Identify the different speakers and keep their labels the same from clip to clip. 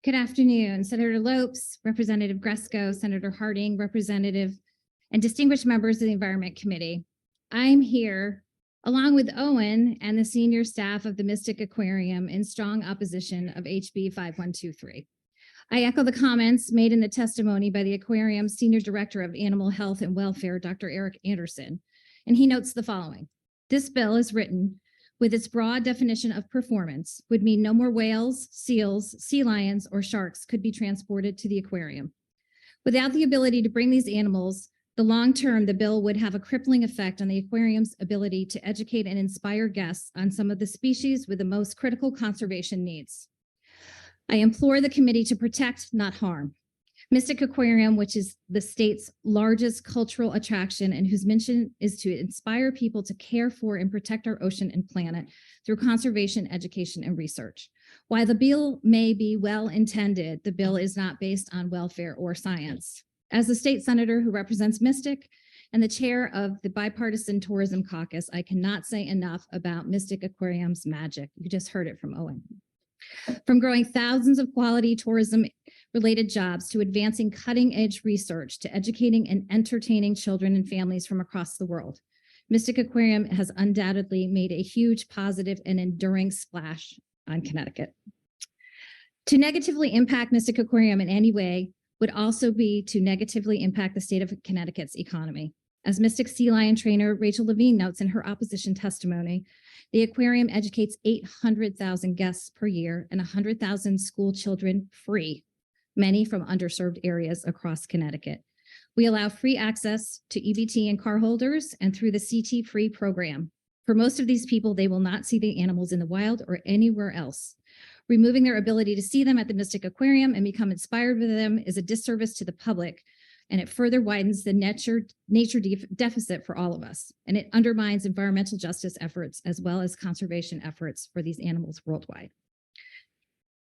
Speaker 1: Good afternoon, Senator Lopes, Representative Gresco, Senator Harding, Representative and distinguished members of the Environment Committee. I'm here along with Owen and the senior staff of the Mystic Aquarium in strong opposition of HB 5123. I echo the comments made in the testimony by the aquarium's Senior Director of Animal Health and Welfare, Dr. Eric Anderson, and he notes the following. This bill is written with its broad definition of performance would mean no more whales, seals, sea lions, or sharks could be transported to the aquarium. Without the ability to bring these animals, the long term, the bill would have a crippling effect on the aquarium's ability to educate and inspire guests on some of the species with the most critical conservation needs. I implore the committee to protect, not harm. Mystic Aquarium, which is the state's largest cultural attraction and whose mission is to inspire people to care for and protect our ocean and planet through conservation, education, and research. While the bill may be well intended, the bill is not based on welfare or science. As the state senator who represents Mystic and the chair of the Bipartisan Tourism Caucus, I cannot say enough about Mystic Aquarium's magic. You just heard it from Owen. From growing thousands of quality tourism-related jobs to advancing cutting-edge research to educating and entertaining children and families from across the world, Mystic Aquarium has undoubtedly made a huge positive and enduring splash on Connecticut. To negatively impact Mystic Aquarium in any way would also be to negatively impact the state of Connecticut's economy. As Mystic Sea Lion trainer Rachel Levine notes in her opposition testimony, the aquarium educates 800,000 guests per year and 100,000 school children free, many from underserved areas across Connecticut. We allow free access to EBT and car holders and through the CT free program. For most of these people, they will not see the animals in the wild or anywhere else. Removing their ability to see them at the Mystic Aquarium and become inspired with them is a disservice to the public, and it further widens the nature deficit for all of us, and it undermines environmental justice efforts as well as conservation efforts for these animals worldwide.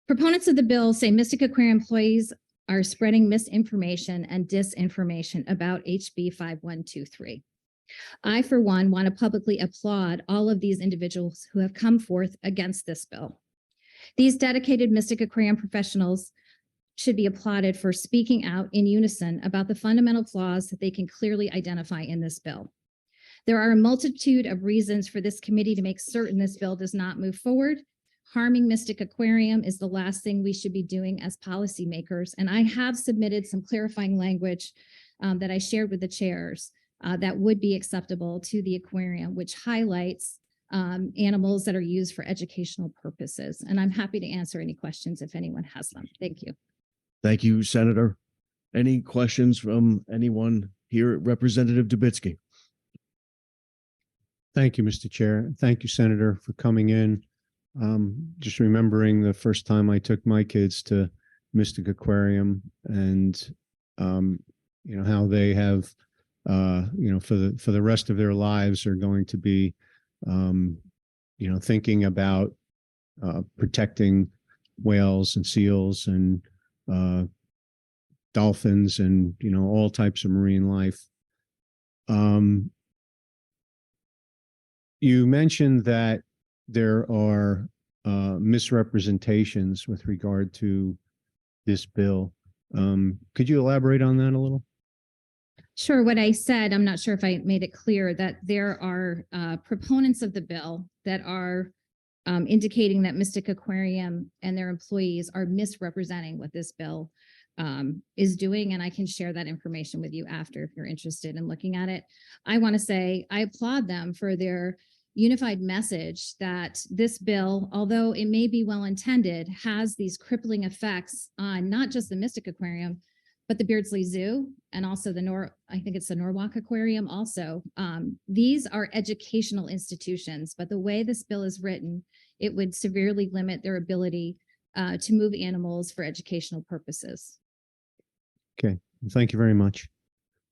Speaker 1: Proponents of the bill say Mystic Aquarium employees are spreading misinformation and disinformation about HB 5123. I, for one, want to publicly applaud all of these individuals who have come forth against this bill. These dedicated Mystic Aquarium professionals should be applauded for speaking out in unison about the fundamental flaws that they can clearly identify in this bill. There are a multitude of reasons for this committee to make certain this bill does not move forward. Harming Mystic Aquarium is the last thing we should be doing as policymakers, and I have submitted some clarifying language that I shared with the chairs that would be acceptable to the aquarium, which highlights animals that are used for educational purposes. And I'm happy to answer any questions if anyone has them. Thank you.
Speaker 2: Thank you, Senator. Any questions from anyone here? Representative Dubitsky.
Speaker 3: Thank you, Mr. Chair. Thank you, Senator, for coming in. Just remembering the first time I took my kids to Mystic Aquarium and, how they have, for the rest of their lives are going to be, thinking about protecting whales and seals and dolphins and, all types of marine life. You mentioned that there are misrepresentations with regard to this bill. Could you elaborate on that a little?
Speaker 1: Sure. What I said, I'm not sure if I made it clear, that there are proponents of the bill that are indicating that Mystic Aquarium and their employees are misrepresenting what this bill is doing. And I can share that information with you after if you're interested in looking at it. I want to say I applaud them for their unified message that this bill, although it may be well-intended, has these crippling effects on not just the Mystic Aquarium, but the Beardsley Zoo and also I think it's the Norwalk Aquarium also. These are educational institutions, but the way this bill is written, it would severely limit their ability to move animals for educational purposes.
Speaker 3: Okay, thank you very much.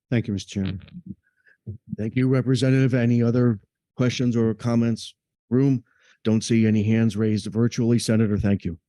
Speaker 3: Thank you, Mr. Chairman.
Speaker 2: Thank you, Representative. Any other questions or comments? Room? Don't see any hands raised virtually. Senator, thank you.